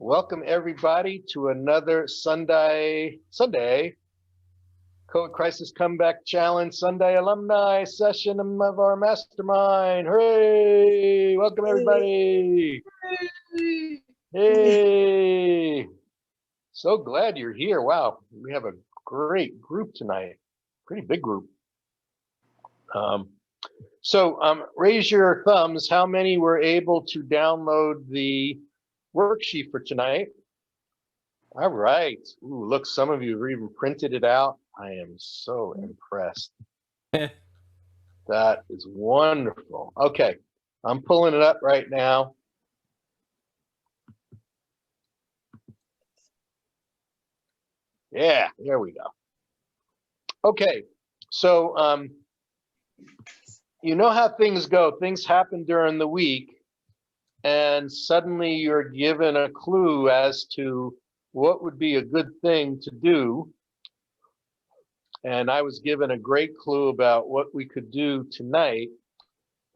Welcome everybody to another Sunday COVID Crisis Comeback Challenge Sunday alumni session of our mastermind. Hooray! Welcome everybody. Hey! So glad you're here. Wow, we have a great group tonight. Pretty big group. Raise your thumbs. How many were able to download the worksheet for tonight? All right. Ooh, look, some of you have even printed it out. I am so impressed. That is wonderful. Okay, I'm pulling it up right now. Yeah, there we go. Okay, so you know how things go. Things happen during the week, and suddenly you're given a clue as to what would be a good thing to do. And I was given a great clue about what we could do tonight.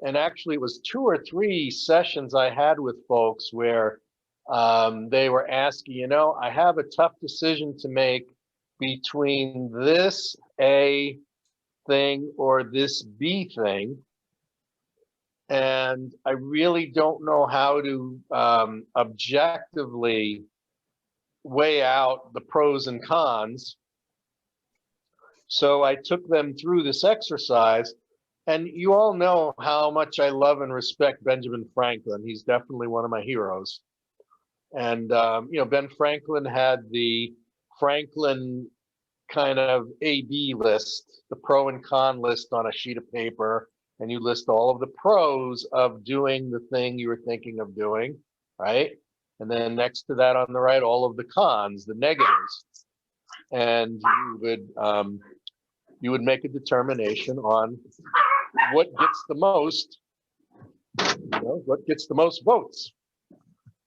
And actually, it was 2 or 3 sessions I had with folks where they were asking, I have a tough decision to make between this A thing or this B thing. And I really don't know how to objectively weigh out the pros and cons. So I took them through this exercise, and you all know how much I love and respect Benjamin Franklin. He's definitely one of my heroes. And, Ben Franklin had the Franklin kind of A-B list, the pro and con list on a sheet of paper, and you list all of the pros of doing the thing you were thinking of doing, right? And then next to that on the right, all of the cons, the negatives. And you would make a determination on what gets the most, what gets the most votes.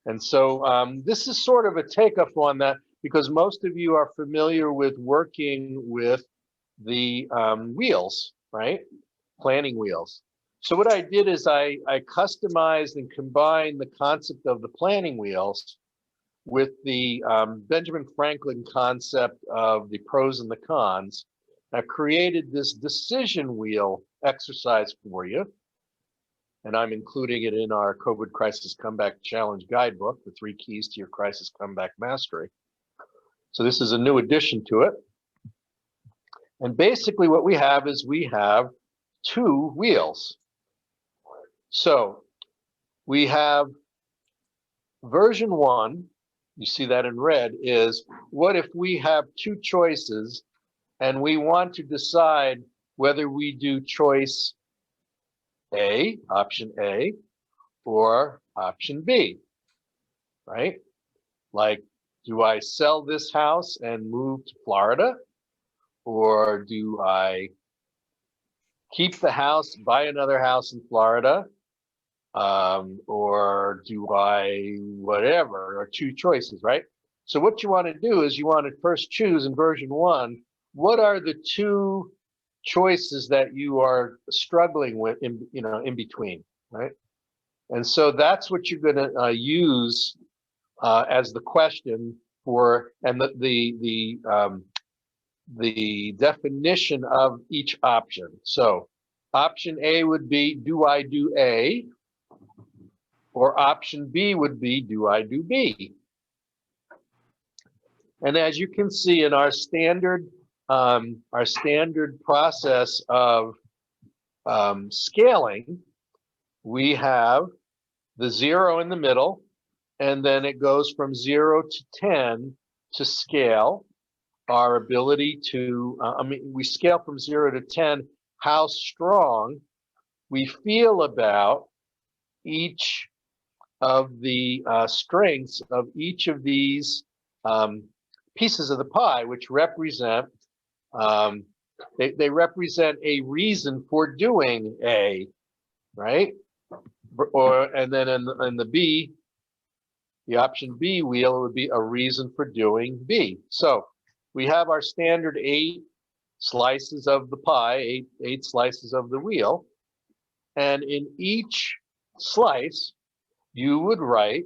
And so this is sort of a takeoff on that, because most of you are familiar with working with the wheels, right? Planning wheels. So what I did is I customized and combined the concept of the planning wheels with the Benjamin Franklin concept of the pros and the cons. I've created this decision wheel exercise for you, and I'm including it in our COVID Crisis Comeback Challenge guidebook, the 3 keys to your crisis comeback mastery. So this is a new addition to it. And basically what we have is we have 2 wheels. So we have version 1, you see that in red, is what if we have 2 choices and we want to decide whether we do choice A, option A, or option B, right? Like, do I sell this house and move to Florida? Or do I keep the house, buy another house in Florida? Or do I whatever, or 2 choices, right? So what you want to do is you want to first choose in version 1, what are the 2 choices that you are struggling with in between, right? And so that's what you're going to use as the question for, and the definition of each option. So option A would be, do I do A? Or option B would be, do I do B? And as you can see in our standard process of scaling, we have the 0 in the middle, and then it goes from 0 to 10 to scale our ability to, we scale from 0 to 10, how strong we feel about each of the strengths of each of these pieces of the pie, which represent, they represent a reason for doing A, right? And then in the B, the option B wheel would be a reason for doing B. So we have our standard 8 slices of the pie, 8 slices of the wheel. And in each slice, you would write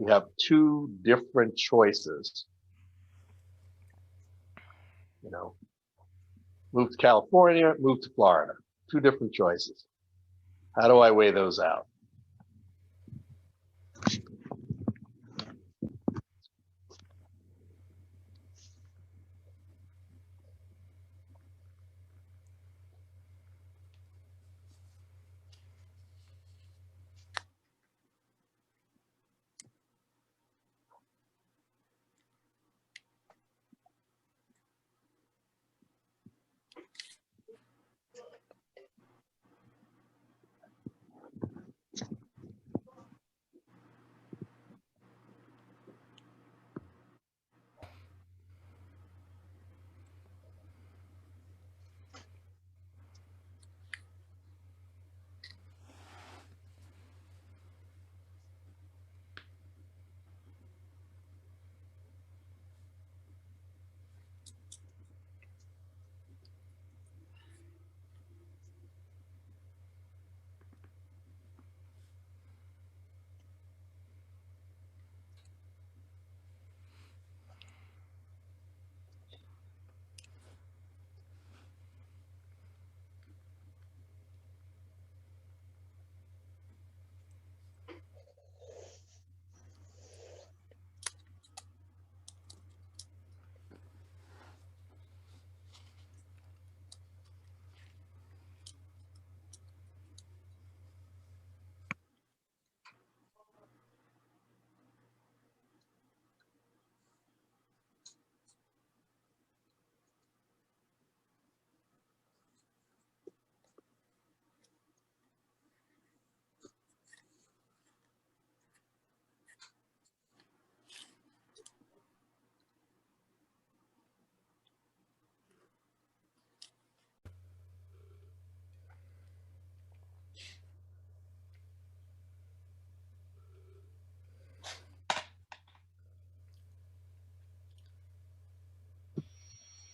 You have two different choices. You know, move to California, move to Florida. Two different choices. How do I weigh those out?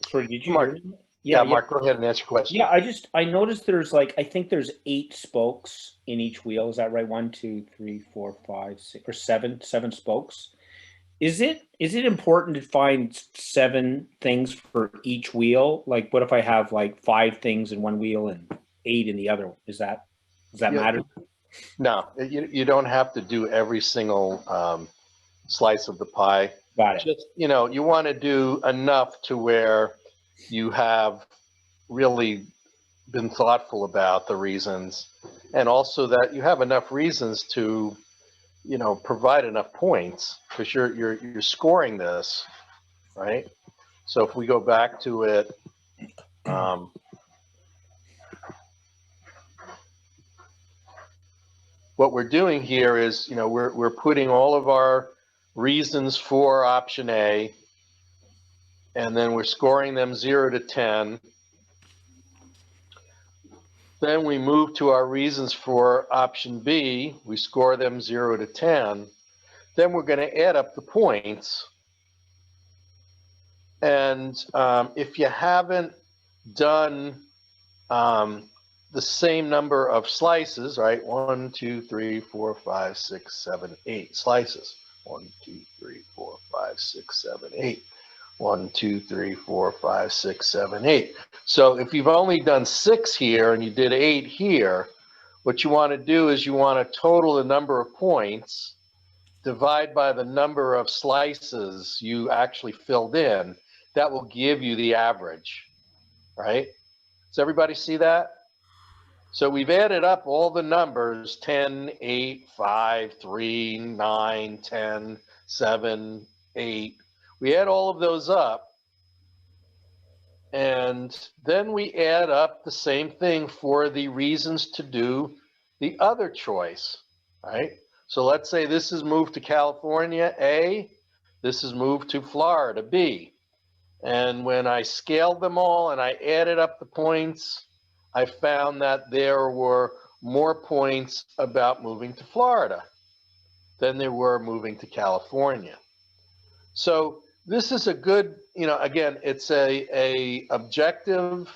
Sorry, did you Mark, hear me? yeah, Mark, go ahead and ask your question. Yeah, I noticed there's like, I think there's 8 spokes in each wheel. Is that right? 1, 2, 3, 4, 5, 6, or seven spokes. Is it important to find 7 things for each wheel? Like, what if I have like 5 things in one wheel and 8 in the other? Does that Yeah. matter? No, you don't have to do every single slice of the pie. Got it. Just, you want to do enough to where you have really been thoughtful about the reasons, and also that you have enough reasons to, provide enough points, because you're scoring this, right? So if we go back to it, what we're doing here is, we're putting all of our reasons for option A, and then we're scoring them 0 to 10. Then we move to our reasons for option B. We score them 0 to 10. Then we're going to add up the points. And if you haven't done the same number of slices, right? 1, 2, 3, 4, 5, 6, 7, 8 slices. 1, 2, 3, 4, 5, 6, 7, 8. 1, 2, 3, 4, 5, 6, 7, 8. So if you've only done 6 here and you did 8 here, what you want to do is you want to total the number of points, divide by the number of slices you actually filled in. That will give you the average, right? Does everybody see that? So we've added up all the numbers: 10, 8, 5, 3, 9, 10, 7, 8. We add all of those up, and then we add up the same thing for the reasons to do the other choice, right? So let's say this is moved to California, A. This is moved to Florida, B. And when I scaled them all and I added up the points, I found that there were more points about moving to Florida than there were moving to California. So this is a good, again, it's a objective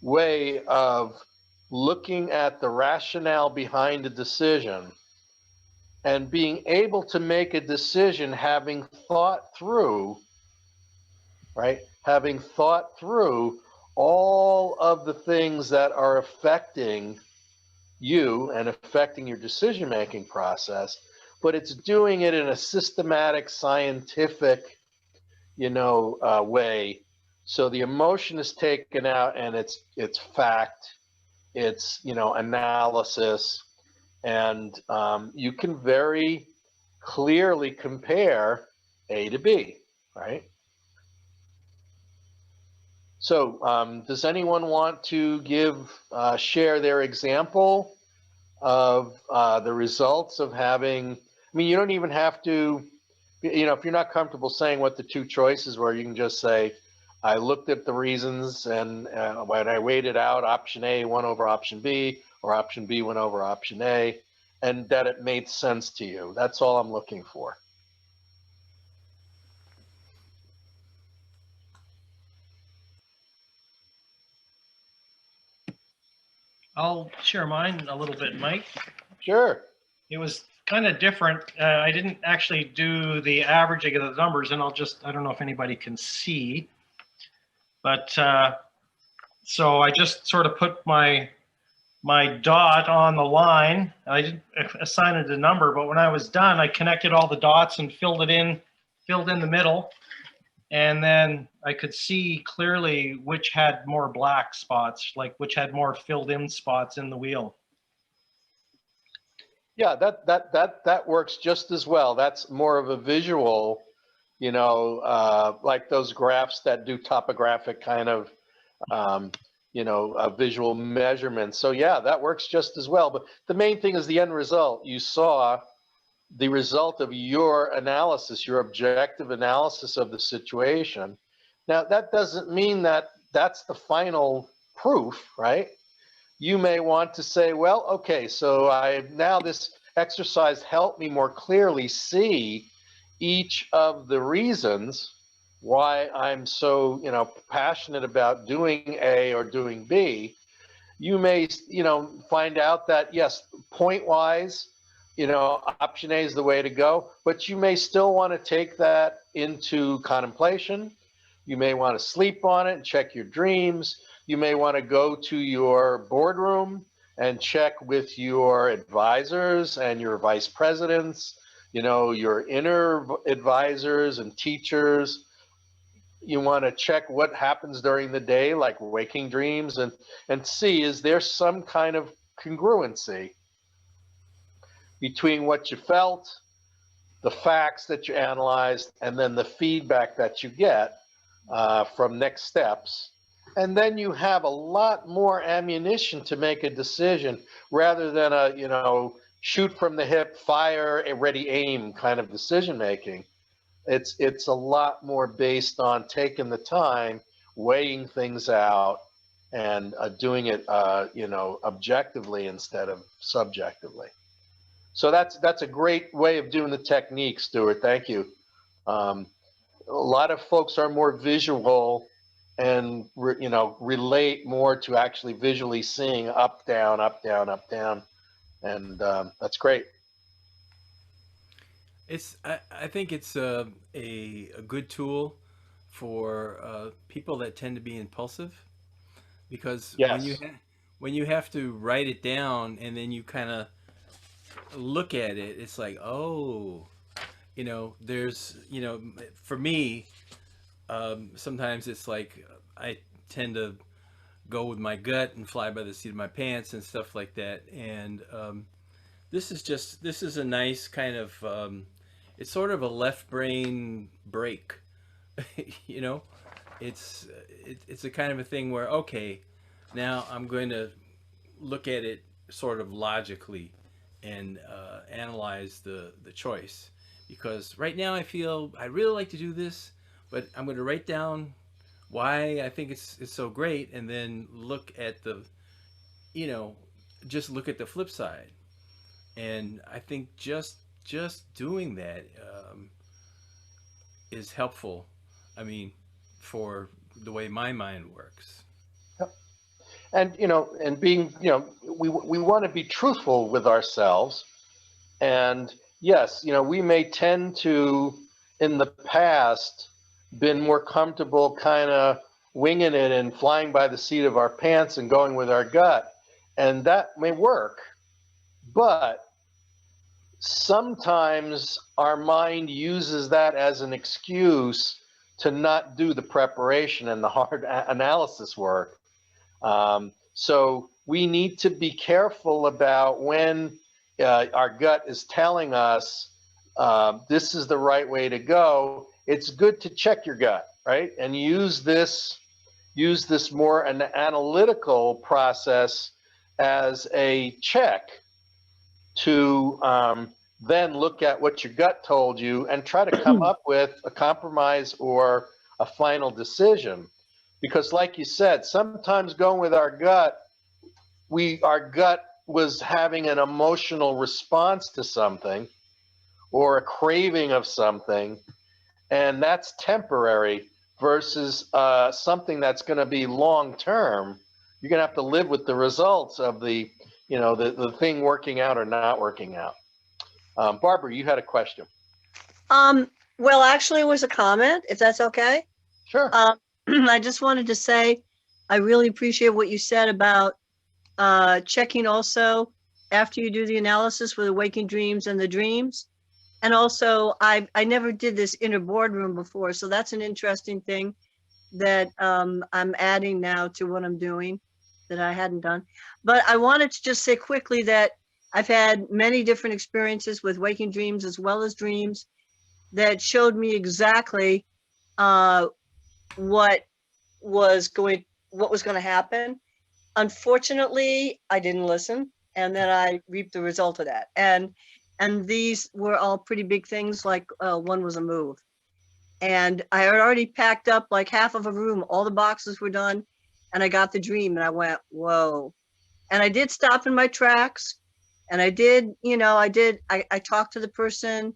way of looking at the rationale behind a decision and being able to make a decision having thought through, right? Having thought through all of the things that are affecting you and affecting your decision-making process, but it's doing it in a systematic, scientific, way. So the emotion is taken out, and it's fact, it's analysis, and you can very clearly compare A to B, right? So does anyone want to share their example of the results of having, I mean, you don't even have to, if you're not comfortable saying what the two choices were, you can just say, I looked at the reasons, and when I weighed it out, option A won over option B, or option B went over option A, and that it made sense to you. That's all I'm looking for. I'll share mine a little bit, Mike. Sure. It was kind of different. I didn't actually do the averaging of the numbers, and I don't know if anybody can see, but so I just sort of put my dot on the line. I didn't assign it a number, but when I was done, I connected all the dots and filled in the middle. And then I could see clearly which had more black spots, like which had more filled in spots in the wheel. Yeah, that works just as well. That's more of a visual, like those graphs that do topographic kind of, visual measurements. So yeah, that works just as well. But the main thing is the end result. You saw the result of your analysis, your objective analysis of the situation. Now, that doesn't mean that that's the final proof, right? You may want to say, well, okay, so now this exercise helped me more clearly see each of the reasons why I'm so, passionate about doing A or doing B. You may, find out that, yes, point-wise, option A is the way to go, but you may still want to take that into contemplation. You may want to sleep on it and check your dreams. You may want to go to your boardroom and check with your advisors and your vice presidents, your inner advisors and teachers. You want to check what happens during the day, like waking dreams, and see, is there some kind of congruency between what you felt, the facts that you analyzed, and then the feedback that you get from next steps. And then you have a lot more ammunition to make a decision rather than a, shoot from the hip, fire, ready, aim kind of decision making. It's a lot more based on taking the time, weighing things out, and doing it, objectively instead of subjectively. So that's a great way of doing the technique, Stuart. Thank you. A lot of folks are more visual and relate more to actually visually seeing up, down, up, down, up, down, and that's great. I think it's a good tool for people that tend to be impulsive, because Yes. when you have to write it down and then you kind of look at it, it's like, oh, there's, for me, sometimes it's like I tend to go with my gut and fly by the seat of my pants and stuff like that. And this is a nice kind of, it's sort of a left brain break. It's a kind of a thing where, okay, now I'm going to look at it sort of logically and analyze the choice, because right now I feel I really like to do this, but I'm going to write down why I think it's so great, and then look at the, just look at the flip side. And I think just doing that is helpful. I mean, for the way my mind works. And and being, we want to be truthful with ourselves, and yes, we may tend to, in the past, been more comfortable kind of winging it and flying by the seat of our pants and going with our gut. And that may work, but sometimes our mind uses that as an excuse to not do the preparation and the hard analysis work. So we need to be careful about when our gut is telling us this is the right way to go. It's good to check your gut, right? And use this more an analytical process as a check to then look at what your gut told you and try to come up with a compromise or a final decision. Because like you said, sometimes going with our gut, our gut was having an emotional response to something or a craving of something, and that's temporary versus something that's going to be long term. You're going to have to live with the results of the thing working out or not working out. Barbara, you had a question. Well, actually, it was a comment, if that's okay. Sure. I just wanted to say, I really appreciate what you said about checking also after you do the analysis with the waking dreams and the dreams. And also, I never did this inner boardroom before, so that's an interesting thing that I'm adding now to what I'm doing that I hadn't done. But I wanted to just say quickly that I've had many different experiences with waking dreams as well as dreams that showed me exactly what was going to happen. Unfortunately, I didn't listen, and then I reaped the result of that. And these were all pretty big things. Like one was a move, and I had already packed up like half of a room. All the boxes were done, and I got the dream, and I went, whoa. And I did stop in my tracks, and I did, I talked to the person.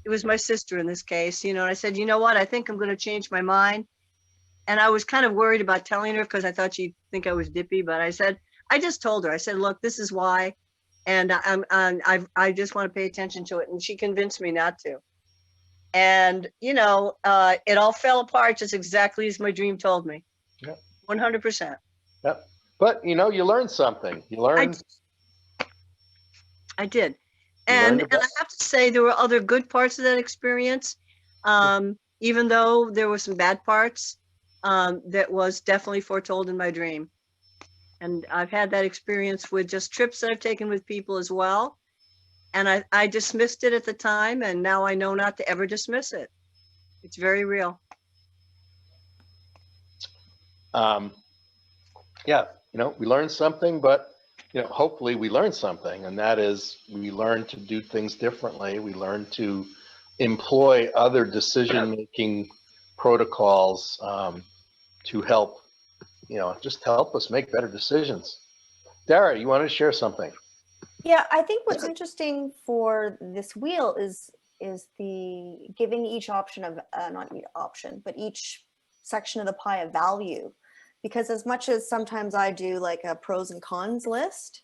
It was my sister in this case, and I said, you know what, I think I'm going to change my mind. And I was kind of worried about telling her because I thought she'd think I was dippy, but I just told her, I said, look, this is why. And I just want to pay attention to it. And she convinced me not to. And, it all fell apart just exactly as my dream told me. Yep. 100%. Yep. But, you learned something. You learned. I did. And I have to say, there were other good parts of that experience, even though there were some bad parts. That was definitely foretold in my dream. And I've had that experience with just trips that I've taken with people as well. And I dismissed it at the time, and now I know not to ever dismiss it. It's very real. Yeah, we learned something, but, hopefully we learned something, and that is we learn to do things differently. We learn to employ other decision-making protocols to help, just help us make better decisions. Dara, you want to share something? Yeah, I think what's interesting for this wheel is the giving each option of not each option, but each section of the pie a value. Because as much as sometimes I do like a pros and cons list,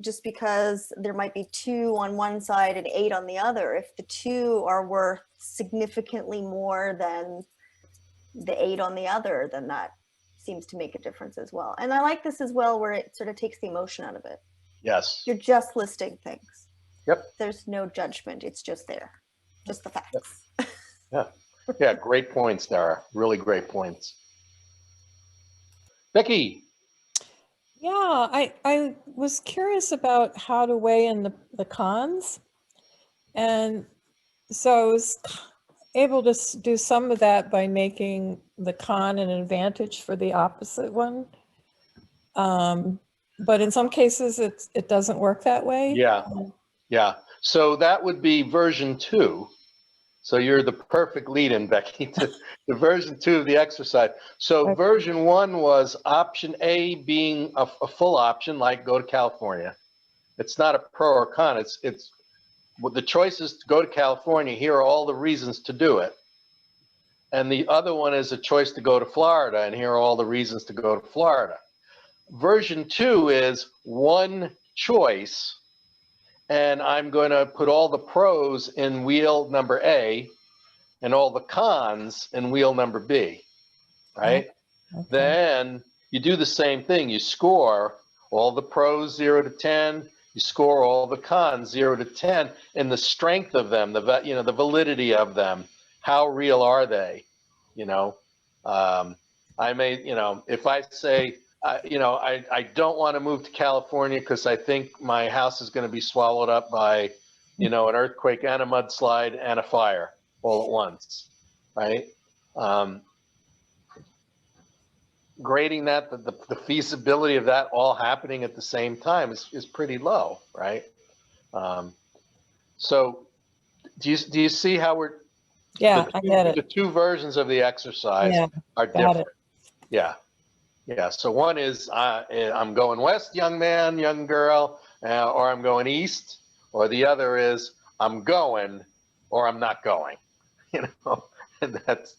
just because there might be 2 on one side and 8 on the other, if the 2 are worth significantly more than the 8 on the other, then that seems to make a difference as well. And I like this as well, where it sort of takes the emotion out of it. Yes. You're just listing things. Yep. There's no judgment. It's just there. Just the facts. Yep. Yeah. Yeah. Great points, Dara. Really great points. Becky. Yeah, I was curious about how to weigh in the cons. And so I was able to do some of that by making the con an advantage for the opposite one. But in some cases, it doesn't work that way. Yeah, yeah. So that would be version 2. So you're the perfect lead-in, Becky, to the version 2 of the exercise. So Okay. Version 1 was option A being a full option, like go to California. It's not a pro or con. It's the choice is to go to California. Here are all the reasons to do it. And the other one is a choice to go to Florida, and here are all the reasons to go to Florida. Version 2 is one choice and I'm going to put all the pros in wheel number A and all the cons in wheel number B, right? Okay. Then you do the same thing. You score all the pros 0 to 10. You score all the cons 0 to 10, and the strength of them, the validity of them. How real are they? I may, if I say, I don't want to move to California because I think my house is going to be swallowed up by, an earthquake and a mudslide and a fire all at once, right? Grading that, the feasibility of that all happening at the same time is pretty low, right? So do you see how Yeah, I get the it. two versions of the exercise Yeah, are got different? it. Yeah. Yeah. So one is I'm going west, young man, young girl, or I'm going east, or the other is I'm going or I'm not going. And that's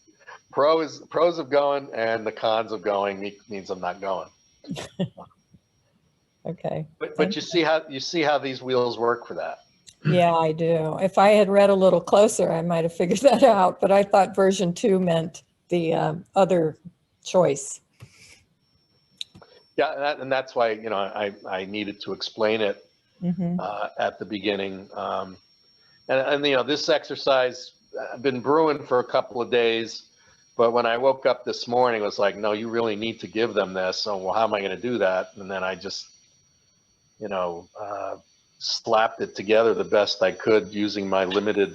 pros of going, and the cons of going means I'm not going. Okay. But Thank you see how these wheels work for that. Yeah, I do. If I had read a little closer, I might have figured that out, but I thought version 2 meant the other choice. Yeah, and that's why I needed to explain it Hmm. at the beginning. And this exercise I've been brewing for a couple of days, but when I woke up this morning, it was like, no, you really need to give them this. So, well, how am I going to do that? And then I just, slapped it together the best I could using my limited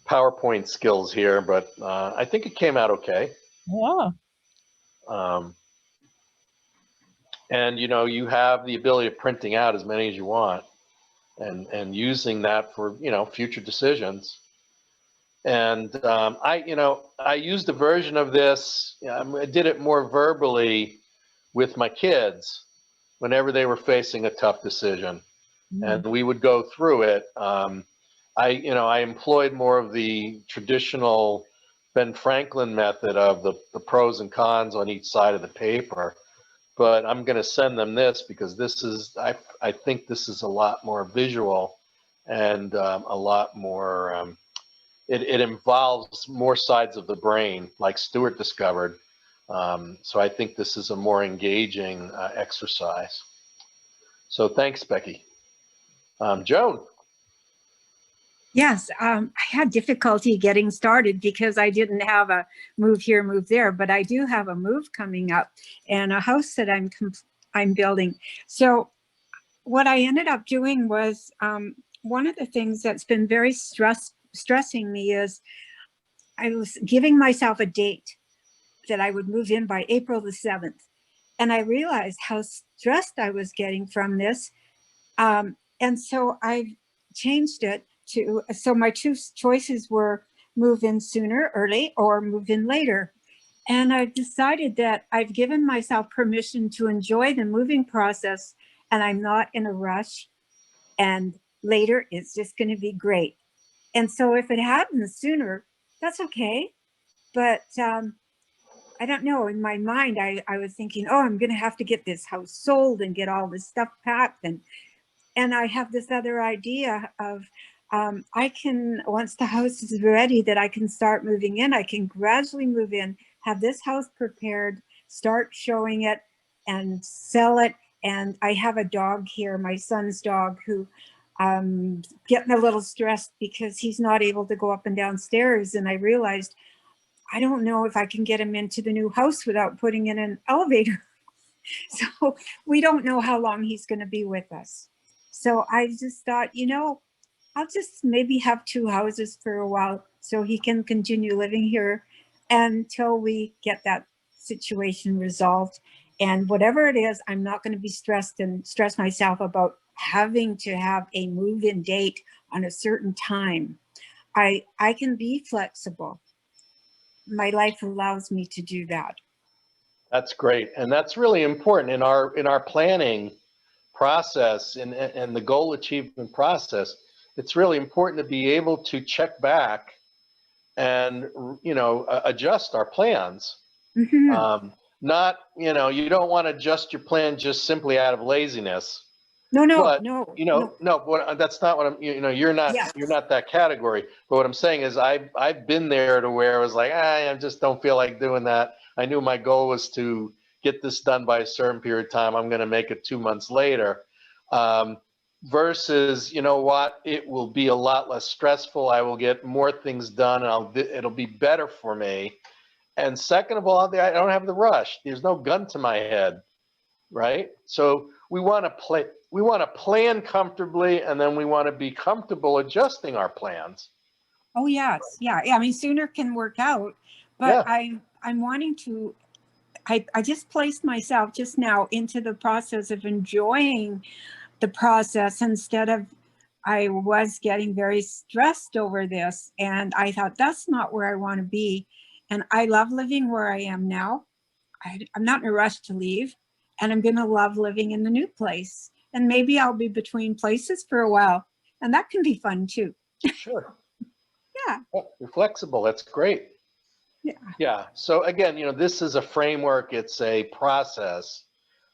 PowerPoint skills here. But I think it came out okay. Yeah. Um, and you have the ability of printing out as many as you want, and using that for future decisions. And I used a version of this. I did it more verbally with my kids whenever they were facing a tough decision, and we would go through it. I employed more of the traditional Ben Franklin method of the pros and cons on each side of the paper. But I'm going to send them this because I think this is a lot more visual and a lot more. It involves more sides of the brain, like Stuart discovered. So I think this is a more engaging exercise. So thanks, Becky. Joan. Yes, I had difficulty getting started because I didn't have a move here, move there, but I do have a move coming up and a house that I'm building. So what I ended up doing was one of the things that's been very stressing me is I was giving myself a date that I would move in by April the 7th. And I realized how stressed I was getting from this. And so I changed it so my two choices were move in sooner, early, or move in later. And I've decided that I've given myself permission to enjoy the moving process, and I'm not in a rush. And later, it's just going to be great. And so if it happens sooner, that's okay. But I don't know. In my mind, I was thinking, oh, I'm going to have to get this house sold and get all this stuff packed. And I have this other idea of I can, once the house is ready, that I can start moving in. I can gradually move in, have this house prepared, start showing it and sell it. And I have a dog here, my son's dog, who getting a little stressed because he's not able to go up and down stairs. And I realized, I don't know if I can get him into the new house without putting in an elevator. So we don't know how long he's going to be with us. So I just thought, I'll just maybe have two houses for a while so he can continue living here until we get that situation resolved. And whatever it is, I'm not going to be stressed and stress myself about having to have a move-in date on a certain time. I can be flexible. My life allows me to do that. That's great, and that's really important in our planning process and the goal achievement process. It's really important to be able to check back and adjust our plans. Mm-hmm. Not you don't want to adjust your plan just simply out of laziness. No, no, But, no, you no. know, no, what, that's not what I'm, you know, you're Yeah. not that category. But what I'm saying is I've been there to where I was like, I just don't feel like doing that. I knew my goal was to get this done by a certain period of time. I'm going to make it 2 months later. Versus, you know what, it will be a lot less stressful. I will get more things done and it'll be better for me. And second of all, I don't have the rush. There's no gun to my head, right? So we want to plan comfortably, and then we want to be comfortable adjusting our plans. Oh, yes. Yeah. I mean, sooner can work out, but Yeah. I'm wanting to, I just placed myself just now into the process of enjoying the process instead of, I was getting very stressed over this. And I thought, that's not where I want to be. And I love living where I am now. I'm not in a rush to leave. And I'm going to love living in the new place. And maybe I'll be between places for a while. And that can be fun too. Sure. Yeah. You're flexible. That's great. Yeah. Yeah. So again, you know, this is a framework. It's a process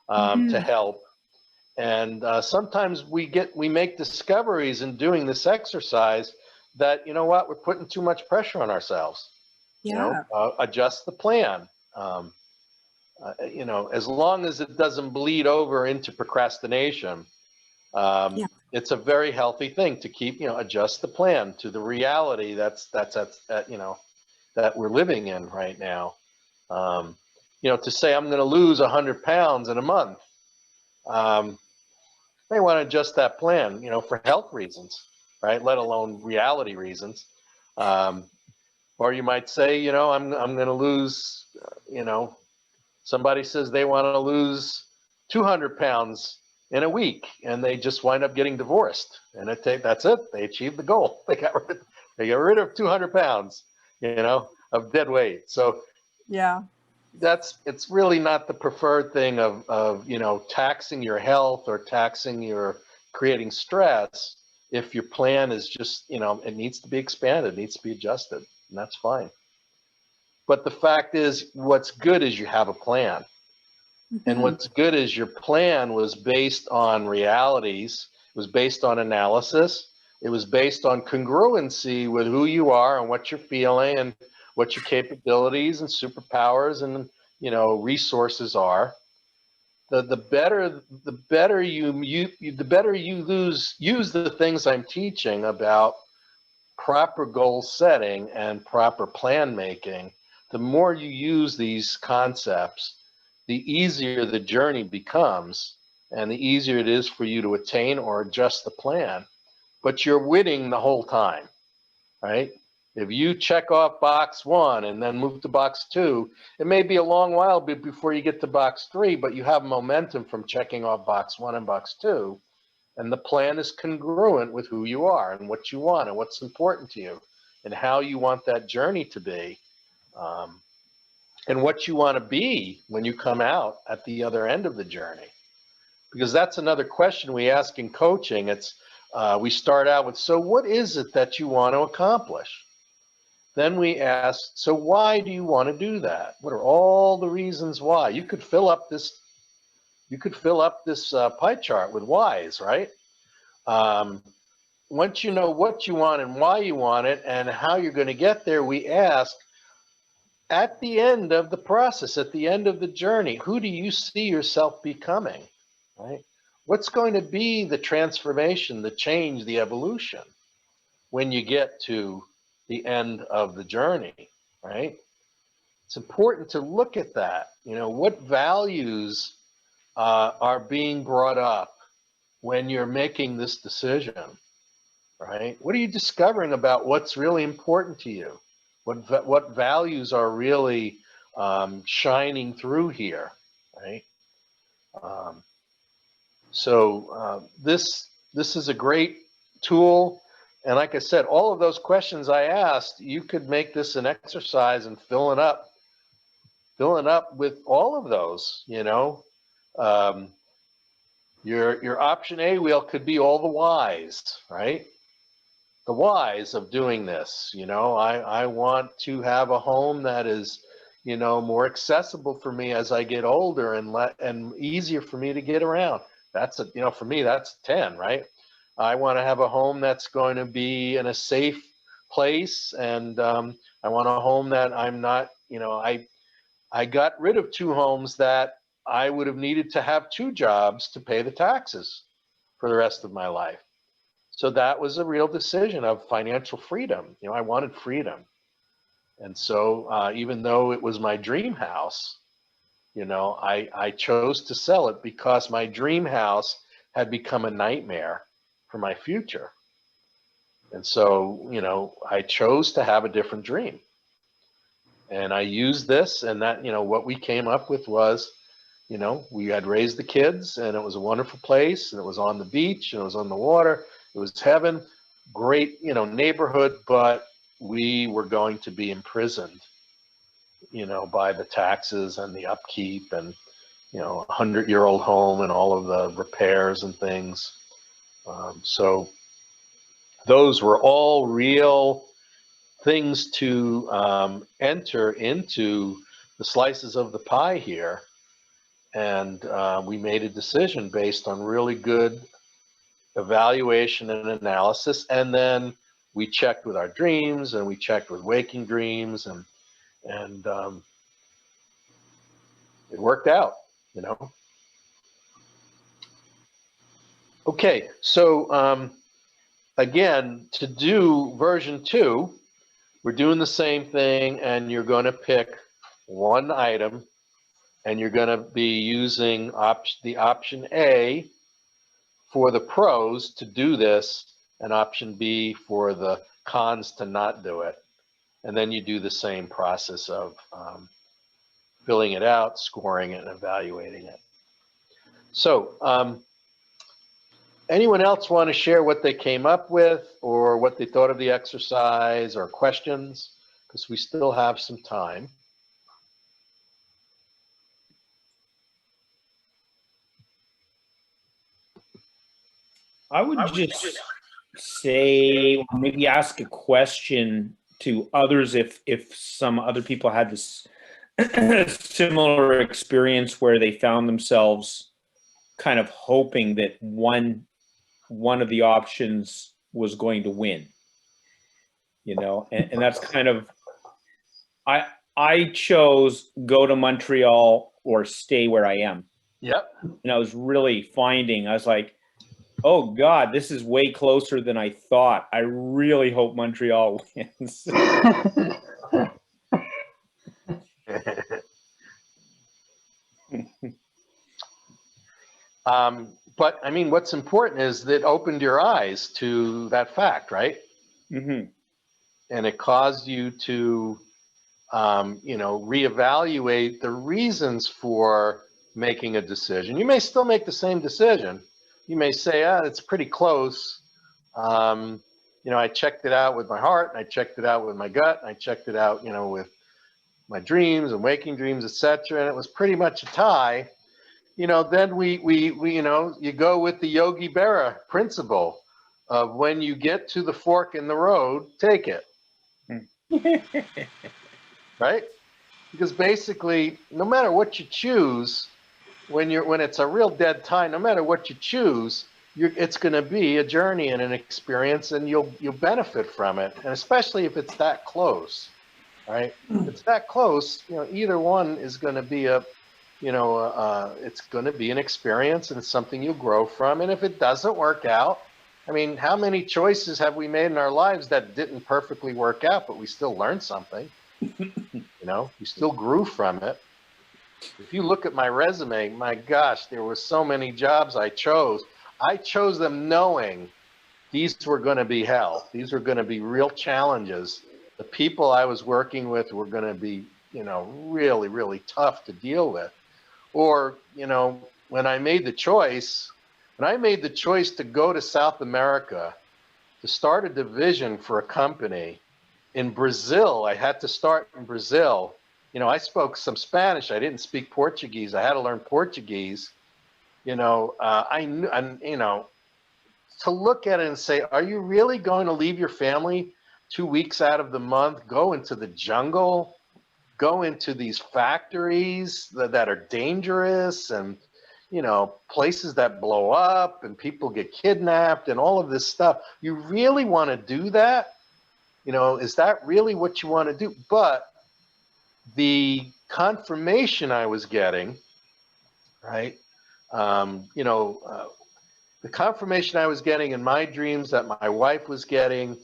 to help. And sometimes we make discoveries in doing this exercise that, you know what, we're putting too much pressure on ourselves. You Yeah. know, adjust the plan. You know, as long as it doesn't bleed over into procrastination, Yeah. it's a very healthy thing to keep, you know, adjust the plan to the reality that's you know, that we're living in right now. You know, to say I'm going to lose 100 pounds in a month, may want to adjust that plan, you know, for health reasons, right? Let alone reality reasons. Or you might say, you know, I'm going to lose, you know, somebody says they want to lose 200 pounds in a week, and they just wind up getting divorced. And that's it. They achieved the goal. They got rid of 200 pounds, you know, of dead weight. So Yeah. it's really not the preferred thing of, you know, taxing your health or taxing your creating stress. If your plan is just, you know, it needs to be expanded, needs to be adjusted, and that's fine. But the fact is, what's good is you have a plan. And what's good is your plan was based on realities, it was based on analysis, it was based on congruency with who you are and what you're feeling and what your capabilities and superpowers and, you know, resources are. The better you use the things I'm teaching about proper goal setting and proper plan making, the more you use these concepts, the easier the journey becomes and the easier it is for you to attain or adjust the plan. But you're winning the whole time, right? If you check off box 1 and then move to box 2, it may be a long while before you get to box 3, but you have momentum from checking off box 1 and box 2. And the plan is congruent with who you are and what you want and what's important to you and how you want that journey to be, and what you want to be when you come out at the other end of the journey. Because that's another question we ask in coaching. It's we start out with, so what is it that you want to accomplish? Then we ask, so why do you want to do that? What are all the reasons why? You could fill up this pie chart with whys, right? Once you know what you want and why you want it and how you're going to get there, we ask, at the end of the process, at the end of the journey, who do you see yourself becoming, right? What's going to be the transformation, the change, the evolution when you get to the end of the journey, right? It's important to look at that. You know, what values are being brought up when you're making this decision, right? What are you discovering about what's really important to you? What values are really shining through here, right? This is a great tool, and like I said, all of those questions I asked, you could make this an exercise and filling up with all of those. You know, your option A wheel could be all the whys, right? The whys of doing this. You know, I want to have a home that is, you know, more accessible for me as I get older and easier for me to get around. That's for me, that's 10, right? I want to have a home that's going to be in a safe place, and I want a home that I'm not, I got rid of 2 homes that I would have needed to have 2 jobs to pay the taxes for the rest of my life. So that was a real decision of financial freedom. I wanted freedom. And so even though it was my dream house, I chose to sell it because my dream house had become a nightmare for my future. And so, I chose to have a different dream. And I used this, and that, what we came up with was, we had raised the kids, and it was a wonderful place, and it was on the beach, and it was on the water. It was heaven, great, neighborhood, but we were going to be imprisoned, by the taxes and the upkeep and, 100-year-old home and all of the repairs and things. So those were all real things to enter into the slices of the pie here. And we made a decision based on really good evaluation and analysis. And then we checked with our dreams, and we checked with waking dreams, and it worked out, Okay, so again, to do version 2, we're doing the same thing, and you're going to pick one item, and you're going to be using the option A for the pros to do this, and option B for the cons to not do it. And then you do the same process of filling it out, scoring it, and evaluating it. So anyone else want to share what they came up with, or what they thought of the exercise, or questions? Because we still have some time. I would just say, or maybe ask a question to others if some other people had this similar experience where they found themselves kind of hoping that one of the options was going to win, and that's kind of, I chose go to Montreal or stay where I am. Yep. And I was really finding, I was like, oh God, this is way closer than I thought. I really hope Montreal wins. But I mean, what's important is that it opened your eyes to that fact, right? Mm-hmm. And it caused you to, reevaluate the reasons for making a decision. You may still make the same decision. You may say, it's pretty close. I checked it out with my heart, and I checked it out with my gut, and I checked it out, with my dreams and waking dreams, etc. And it was pretty much a tie. Then we you go with the Yogi Berra principle of when you get to the fork in the road, take it. Right? Because basically, no matter what you choose, when it's a real dead tie, no matter what you choose, it's going to be a journey and an experience, and you'll benefit from it. And especially if it's that close, right? If it's that close, either one is going to be it's going to be an experience, and it's something you'll grow from. And if it doesn't work out, I mean, how many choices have we made in our lives that didn't perfectly work out, but we still learned something? We still grew from it. If you look at my resume, my gosh, there were so many jobs I chose. I chose them knowing these were going to be hell. These were going to be real challenges. The people I was working with were going to be, really, really tough to deal with. Or, when I made the choice to go to South America to start a division for a company in Brazil, I had to start in Brazil. I spoke some Spanish. I didn't speak Portuguese. I had to learn Portuguese. I knew, and, to look at it and say, are you really going to leave your family 2 weeks out of the month, go into the jungle, go into these factories that are dangerous, and, you know, places that blow up and people get kidnapped and all of this stuff. You really want to do that? You know, is that really what you want to do? But the confirmation I was getting, right? You know, the confirmation I was getting in my dreams that my wife was getting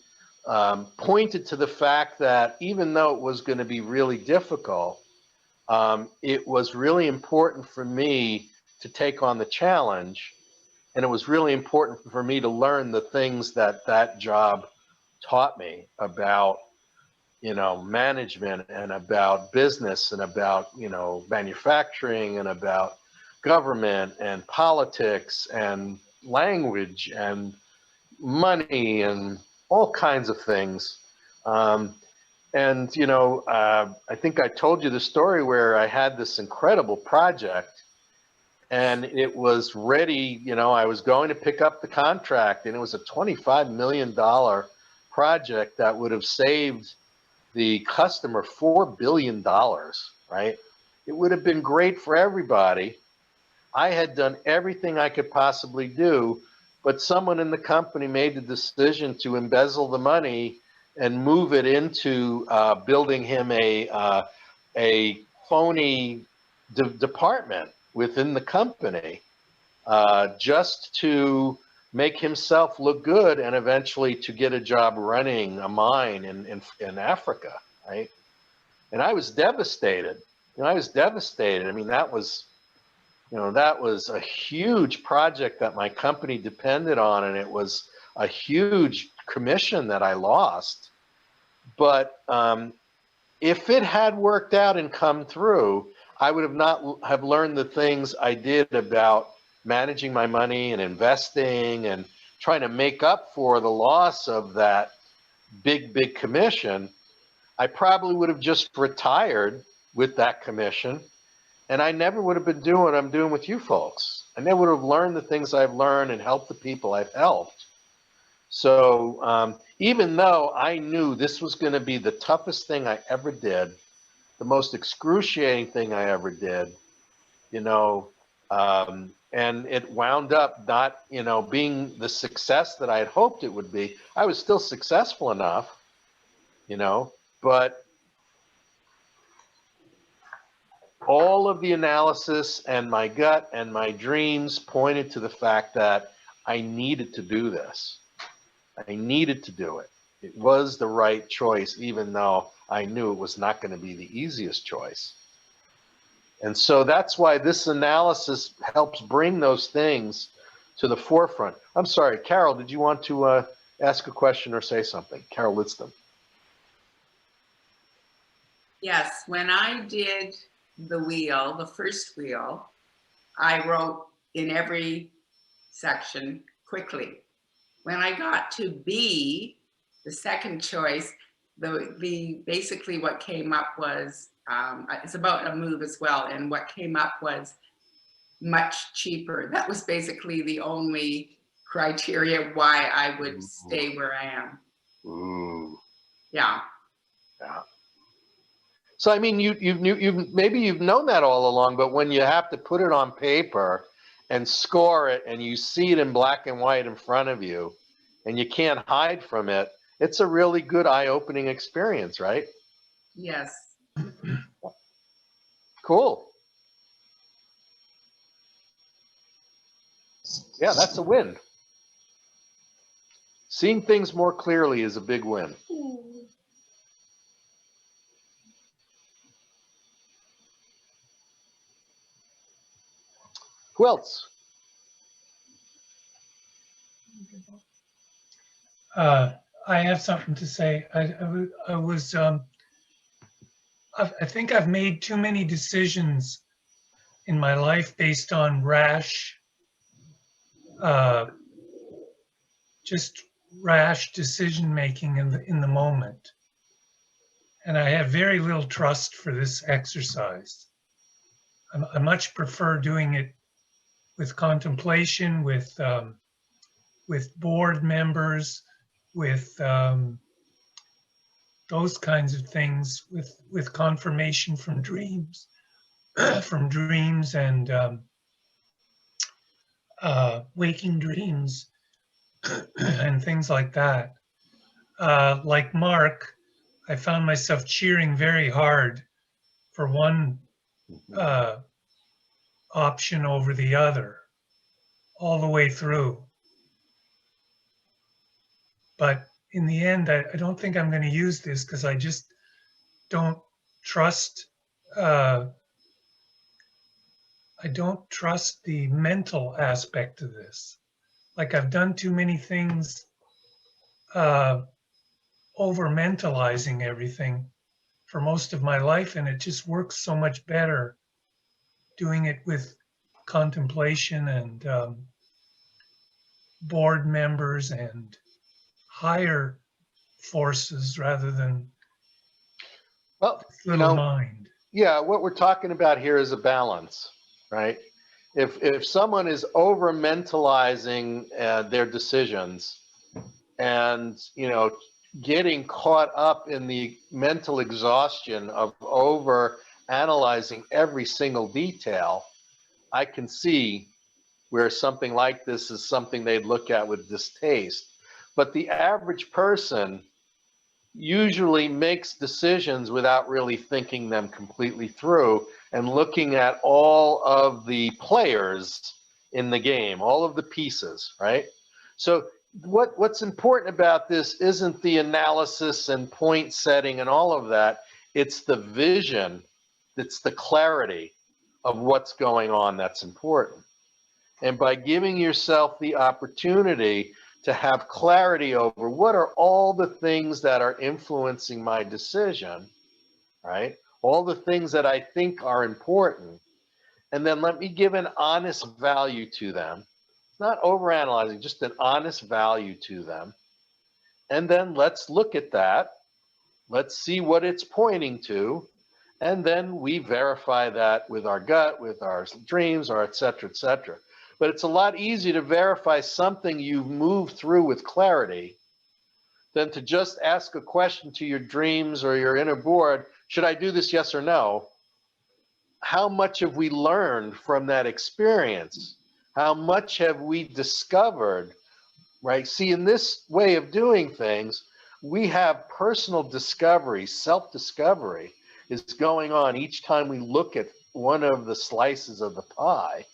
pointed to the fact that even though it was going to be really difficult, it was really important for me to take on the challenge. And it was really important for me to learn the things that that job taught me about, you know, management and about business and about, you know, manufacturing and about government and politics and language and money and all kinds of things. And, you know, I think I told you the story where I had this incredible project and it was ready, you know, I was going to pick up the contract and it was a $25 million project that would have saved the customer $4 billion, right? It would have been great for everybody. I had done everything I could possibly do, but someone in the company made the decision to embezzle the money and move it into building him a phony department within the company, just to make himself look good and eventually to get a job running a mine in Africa, right? And I was devastated. You know, I was devastated. I mean, that was, you know, that was a huge project that my company depended on, and it was a huge commission that I lost. But if it had worked out and come through, I would have not have learned the things I did about managing my money and investing and trying to make up for the loss of that big commission. I probably would have just retired with that commission, and I never would have been doing what I'm doing with you folks. I never would have learned the things I've learned and helped the people I've helped. So even though I knew this was going to be the toughest thing I ever did, the most excruciating thing I ever did, you know, and it wound up not, you know, being the success that I had hoped it would be. I was still successful enough, you know, but all of the analysis and my gut and my dreams pointed to the fact that I needed to do this. I needed to do it. It was the right choice, even though I knew it was not going to be the easiest choice. And so that's why this analysis helps bring those things to the forefront. I'm sorry, Carol, did you want to ask a question or say something? Carol Lidston. Yes, when I did the wheel, the first wheel, I wrote in every section quickly. When I got to B, the second choice, the basically what came up was, it's about a move as well, and what came up was much cheaper. That was basically the only criteria why I would stay where I am. Ooh. Yeah. Yeah. So I mean, maybe you've known that all along, but when you have to put it on paper and score it, and you see it in black and white in front of you, and you can't hide from it, it's a really good eye-opening experience, right? Yes. Cool. Yeah, that's a win. Seeing things more clearly is a big win. Who else? I have something to say. I think I've made too many decisions in my life based on just rash decision making in the moment. And I have very little trust for this exercise. I much prefer doing it with contemplation, with board members, with those kinds of things, with confirmation from dreams, and waking dreams and things like that. Like Mark, I found myself cheering very hard for one option over the other all the way through. But in the end, I don't think I'm going to use this because I just don't trust. I don't trust the mental aspect of this. Like I've done too many things, over mentalizing everything for most of my life, and it just works so much better doing it with contemplation and board members and higher forces rather than Well, you little know, mind. yeah, what we're talking about here is a balance, right? If someone is over mentalizing their decisions and, you know, getting caught up in the mental exhaustion of over analyzing every single detail, I can see where something like this is something they'd look at with distaste. But the average person usually makes decisions without really thinking them completely through and looking at all of the players in the game, all of the pieces, right? So what's important about this isn't the analysis and point setting and all of that. It's the vision, it's the clarity of what's going on that's important. And by giving yourself the opportunity to have clarity over what are all the things that are influencing my decision, right? All the things that I think are important. And then let me give an honest value to them. Not overanalyzing, just an honest value to them. And then let's look at that. Let's see what it's pointing to. And then we verify that with our gut, with our dreams, or et cetera, et cetera. But it's a lot easier to verify something you've moved through with clarity than to just ask a question to your dreams or your inner board, should I do this, yes or no? How much have we learned from that experience? How much have we discovered, right? See, in this way of doing things, we have personal discovery, self-discovery is going on each time we look at one of the slices of the pie.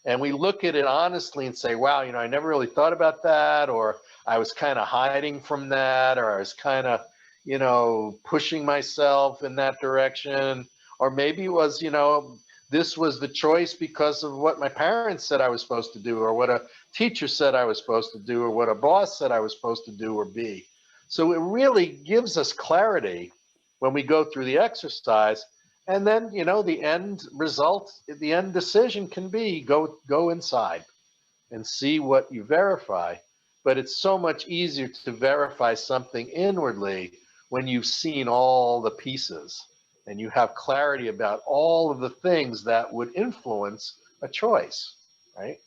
And we look at it honestly and say, wow, you know, I never really thought about that, or I was kind of hiding from that, or I was kind of, you know, pushing myself in that direction. Or maybe it was, you know, this was the choice because of what my parents said I was supposed to do, or what a teacher said I was supposed to do, or what a boss said I was supposed to do or be. So it really gives us clarity when we go through the exercise. And then, you know, the end result, the end decision can be go inside and see what you verify. But it's so much easier to verify something inwardly when you've seen all the pieces and you have clarity about all of the things that would influence a choice, right?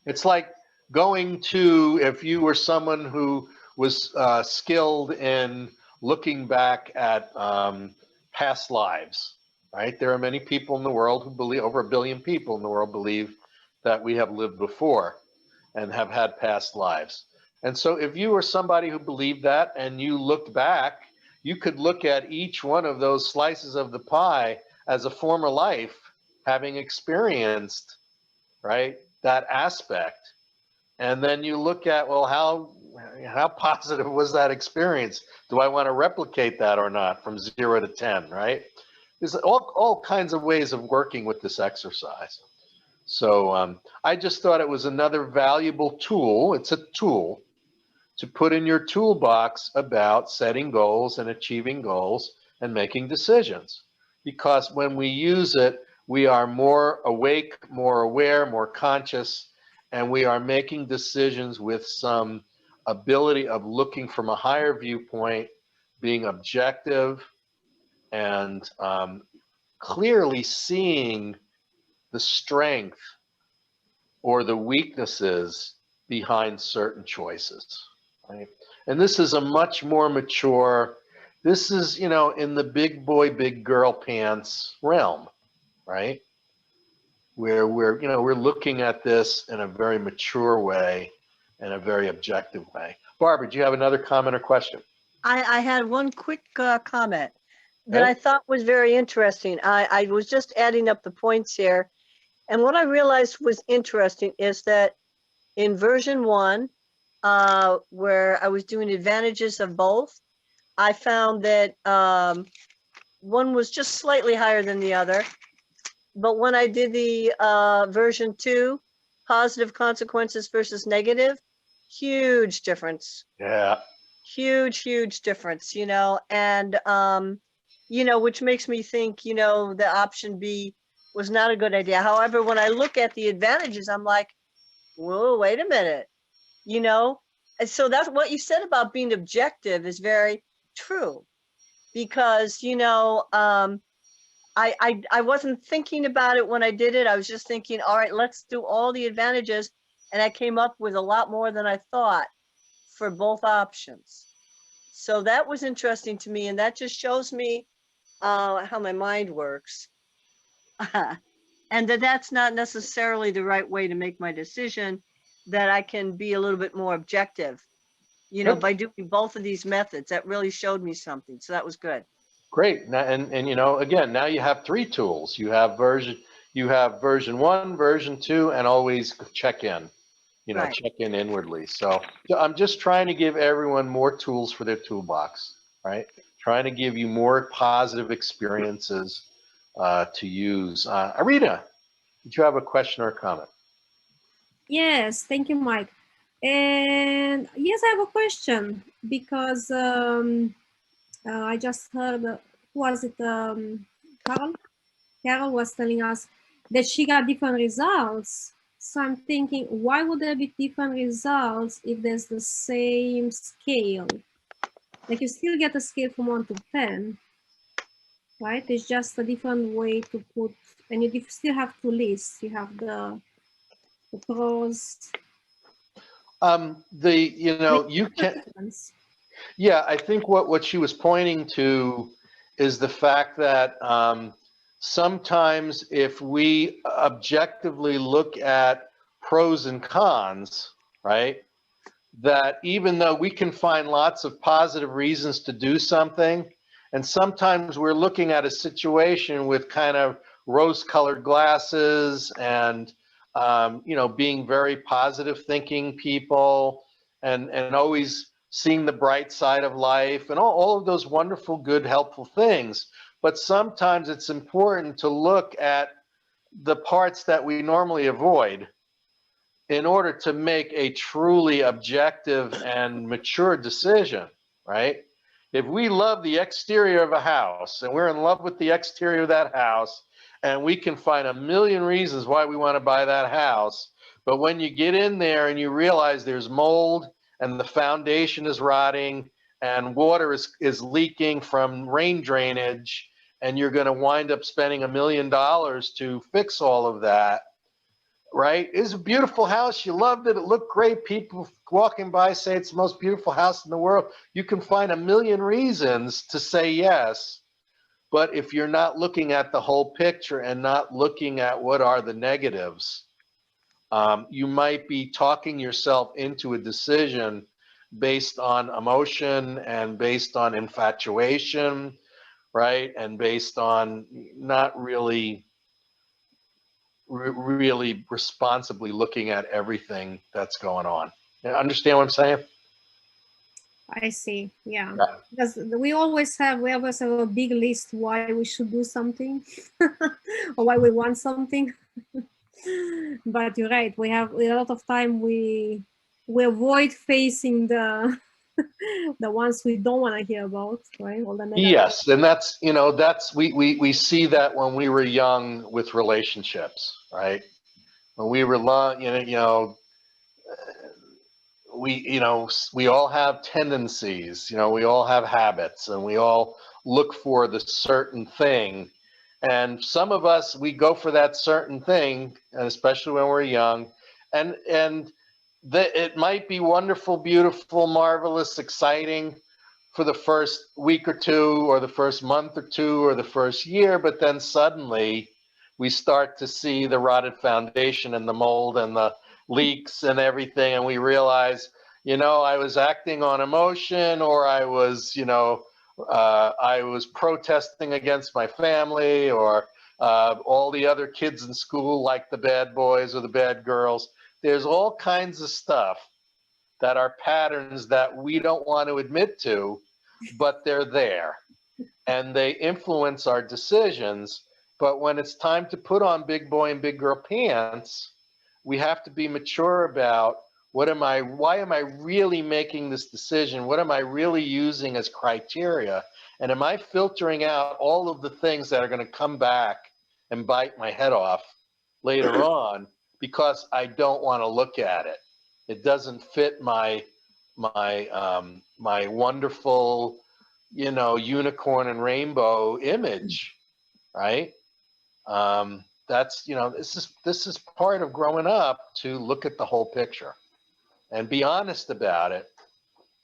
It's like going to, if you were someone who was skilled in looking back at past lives, right? There are many people in the world who believe, over 1 billion people in the world believe that we have lived before and have had past lives. And so if you were somebody who believed that and you looked back, you could look at each one of those slices of the pie as a former life having experienced, right, that aspect. And then you look at, well, how positive was that experience? Do I want to replicate that or not from 0 to 10, right? There's all kinds of ways of working with this exercise. So I just thought it was another valuable tool. It's a tool to put in your toolbox about setting goals and achieving goals and making decisions. Because when we use it, we are more awake, more aware, more conscious, and we are making decisions with some ability of looking from a higher viewpoint, being objective, and clearly seeing the strength or the weaknesses behind certain choices, right? And this is a much more mature, this is, you know, in the big boy, big girl pants realm, right? where we're looking at this in a very mature way, in a very objective way. Barbara, do you have another comment or question? I had one quick comment that Okay. I thought was very interesting. I was just adding up the points here. And what I realized was interesting is that in version 1, where I was doing advantages of both, I found that one was just slightly higher than the other. But when I did the version 2, positive consequences versus negative, huge difference. Yeah. Huge difference, and which makes me think, the option B was not a good idea. However, when I look at the advantages, I'm like, whoa, wait a minute, and so that's what you said about being objective is very true, because I wasn't thinking about it when I did it. I was just thinking, all right, let's do all the advantages, and I came up with a lot more than I thought for both options. So that was interesting to me, and that just shows me how my mind works. And that's not necessarily the right way to make my decision, that I can be a little bit more objective, Yep. by doing both of these methods. That really showed me something. So that was good. Great. Now, and again, now you have 3 tools. You have version 1, version 2, and always check in. Right. Check in inwardly. So I'm just trying to give everyone more tools for their toolbox, right? Trying to give you more positive experiences to use. Arita, did you have a question or a comment? Yes, thank you, Mike. And yes, I have a question because I just heard, who was it, Carol? Carol was telling us that she got different results. So I'm thinking, why would there be different results if there's the same scale? Like you still get a scale from 1 to 10, right? It's just a different way to put, and you still have to list. You have the pros. You can. Yeah, I think what she was pointing to is the fact that sometimes if we objectively look at pros and cons, right, that even though we can find lots of positive reasons to do something, and sometimes we're looking at a situation with kind of rose-colored glasses and being very positive thinking people and always seeing the bright side of life and all of those wonderful, good, helpful things. But sometimes it's important to look at the parts that we normally avoid in order to make a truly objective and mature decision, right? If we love the exterior of a house and we're in love with the exterior of that house, and we can find a million reasons why we want to buy that house, but when you get in there and you realize there's mold and the foundation is rotting and water is leaking from rain drainage, and you're going to wind up spending $1 million to fix all of that, right? It's a beautiful house. You loved it. It looked great. People walking by say it's the most beautiful house in the world. You can find a million reasons to say yes. But if you're not looking at the whole picture and not looking at what are the negatives, you might be talking yourself into a decision based on emotion and based on infatuation, right? And based on not really responsibly looking at everything that's going on. Understand what I'm saying? I see. Yeah. Yeah. Because we always have a big list why we should do something or why we want something. But you're right. We have a lot of time we avoid facing the the ones we don't want to hear about, right? All the negative. Yes, and that's we see that when we were young with relationships, right? When we were we all have tendencies, we all have habits, and we all look for the certain thing. And some of us, we go for that certain thing, and especially when we're young, and it might be wonderful, beautiful, marvelous, exciting for the first week or two, or the first month or two, or the first year, but then suddenly we start to see the rotted foundation and the mold and the leaks and everything. And we realize, I was acting on emotion, or I was, I was protesting against my family, or all the other kids in school like the bad boys or the bad girls. There's all kinds of stuff that are patterns that we don't want to admit to, but they're there and they influence our decisions. But when it's time to put on big boy and big girl pants, we have to be mature about why am I really making this decision? What am I really using as criteria? And am I filtering out all of the things that are going to come back and bite my head off later on because I don't want to look at it? It doesn't fit my wonderful, unicorn and rainbow image, right? That's, this is part of growing up, to look at the whole picture and be honest about it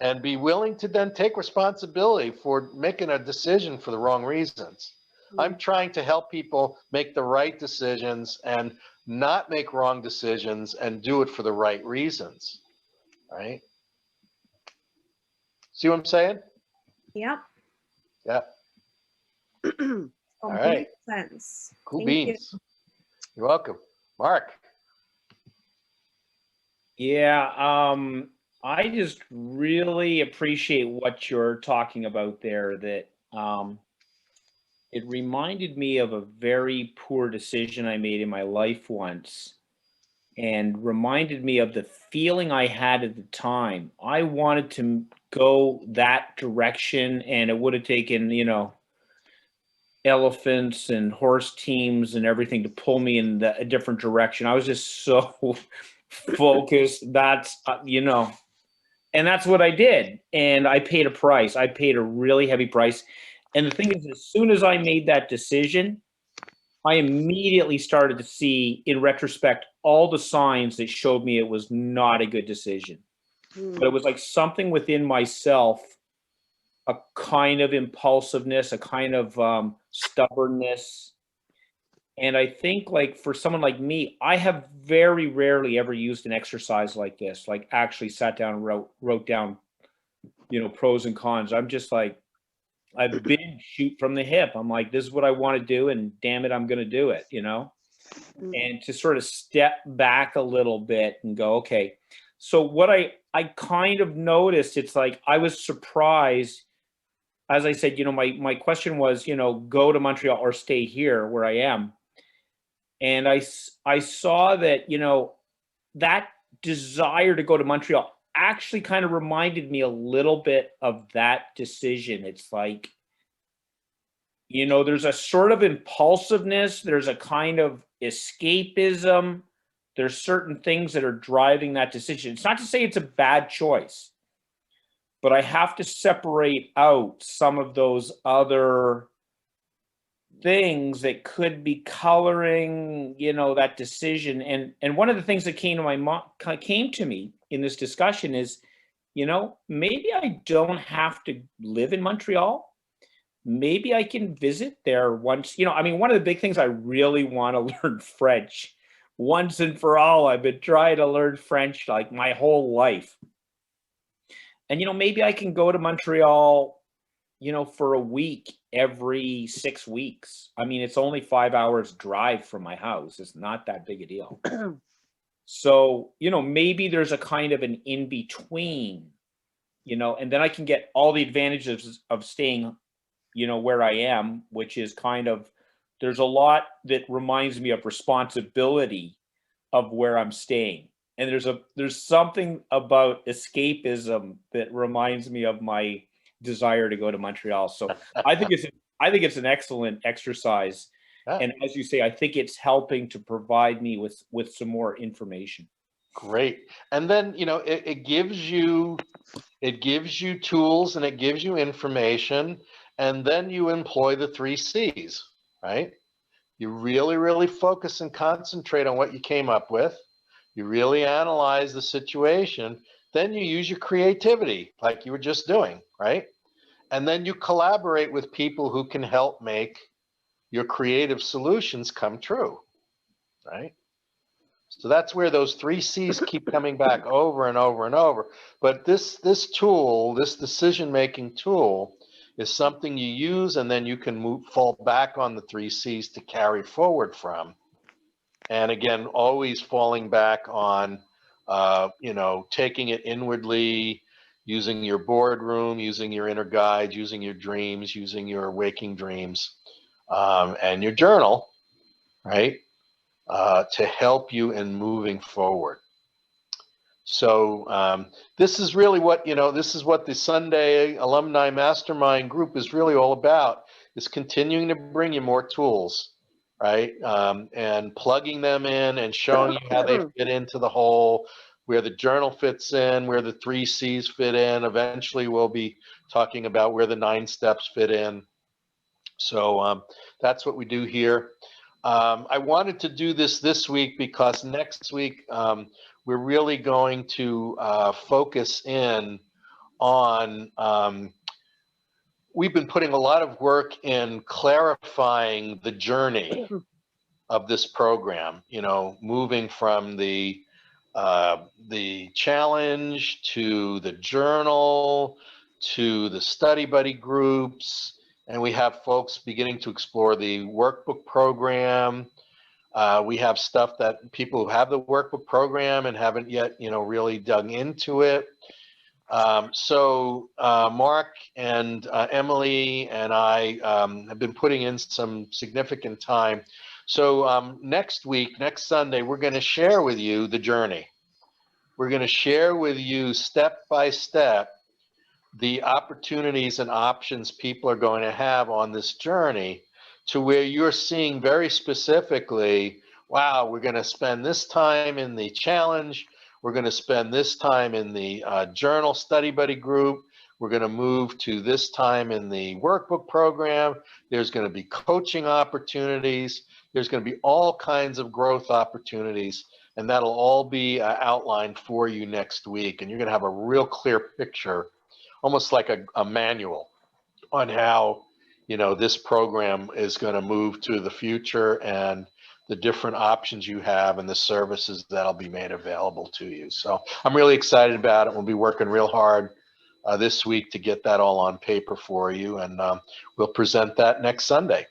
and be willing to then take responsibility for making a decision for the wrong reasons. I'm trying to help people make the right decisions and not make wrong decisions and do it for the right reasons, right? See what I'm saying? Yep. Yeah. Complete right. sense. Cool Thank you. beans. You're welcome. Mark. Yeah, I just really appreciate what you're talking about there, that it reminded me of a very poor decision I made in my life once, and reminded me of the feeling I had at the time. I wanted to go that direction, and it would have taken, elephants and horse teams and everything to pull me in a different direction. I was just so focused. That's, and that's what I did. And I paid a price. I paid a really heavy price. And the thing is, as soon as I made that decision, I immediately started to see, in retrospect, all the signs that showed me it was not a good decision. But it was like something within myself, a kind of impulsiveness, a kind of stubbornness. And I think, like, for someone like me, I have very rarely ever used an exercise like this, like actually sat down and wrote down, pros and cons. I'm just like, I've been shoot from the hip. I'm like, this is what I want to do, and damn it, I'm going to do it, and to sort of step back a little bit and go, okay. So what I kind of noticed, it's like, I was surprised. As I said, my question was, go to Montreal or stay here where I am. And I saw that, that desire to go to Montreal actually kind of reminded me a little bit of that decision. It's like, there's a sort of impulsiveness, there's a kind of escapism, there's certain things that are driving that decision. It's not to say it's a bad choice, but I have to separate out some of those other things that could be coloring, that decision. And one of the things that came to me in this discussion is, maybe I don't have to live in Montreal. Maybe I can visit there once. One of the big things, I really want to learn French once and for all. I've been trying to learn French like my whole life. And, maybe I can go to Montreal, for a week every 6 weeks. It's only 5 hours drive from my house. It's not that big a deal. So, maybe there's a kind of an in-between, and then I can get all the advantages of staying, where I am, which is kind of, there's a lot that reminds me of responsibility of where I'm staying. And there's something about escapism that reminds me of my desire to go to Montreal. So I think it's an excellent exercise. And as you say, I think it's helping to provide me with some more information. Great. And then, it gives you tools and it gives you information, and then you employ the 3 C's, right? You really, really focus and concentrate on what you came up with. You really analyze the situation. Then you use your creativity like you were just doing, right? And then you collaborate with people who can help make your creative solutions come true, right? So that's where those 3 C's keep coming back over and over and over. But this tool, this decision-making tool, is something you use, and then you can fall back on the 3 C's to carry forward from. And again, always falling back on, taking it inwardly, using your boardroom, using your inner guide, using your dreams, using your waking dreams, and your journal, right? To help you in moving forward. So this is really what, this is what the Sunday Alumni Mastermind group is really all about, is continuing to bring you more tools, right? And plugging them in and showing you how they fit into the whole, where the journal fits in, where the 3 C's fit in. Eventually we'll be talking about where the 9 steps fit in. So that's what we do here. I wanted to do this week because next week we're really going to focus in on, we've been putting a lot of work in clarifying the journey of this program, moving from the challenge to the journal to the study buddy groups. And we have folks beginning to explore the workbook program. We have stuff that people who have the workbook program and haven't yet, really dug into it. So Mark and Emily and I have been putting in some significant time. So next week, next Sunday, we're going to share with you the journey. We're going to share with you step by step the opportunities and options people are going to have on this journey, to where you're seeing very specifically, wow, we're going to spend this time in the challenge. We're going to spend this time in the journal study buddy group. We're going to move to this time in the workbook program. There's going to be coaching opportunities. There's going to be all kinds of growth opportunities, and that'll all be outlined for you next week. And you're going to have a real clear picture, almost like a manual, on how, this program is going to move to the future and the different options you have and the services that'll be made available to you. So I'm really excited about it. We'll be working real hard this week to get that all on paper for you, and we'll present that next Sunday,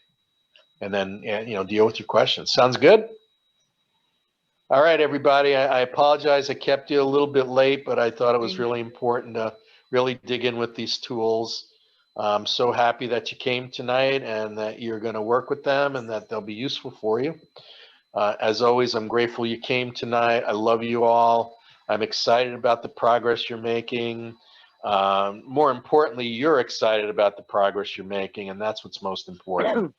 and then deal with your questions. Sounds good? All right, everybody. I apologize I kept you a little bit late, but I thought it was really important to really dig in with these tools. I'm so happy that you came tonight and that you're going to work with them and that they'll be useful for you. As always, I'm grateful you came tonight. I love you all. I'm excited about the progress you're making. More importantly, you're excited about the progress you're making, and that's what's most important.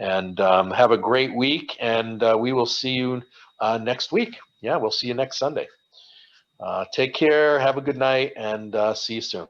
And have a great week, and we will see you next week. Yeah, we'll see you next Sunday. Take care, have a good night, and see you soon.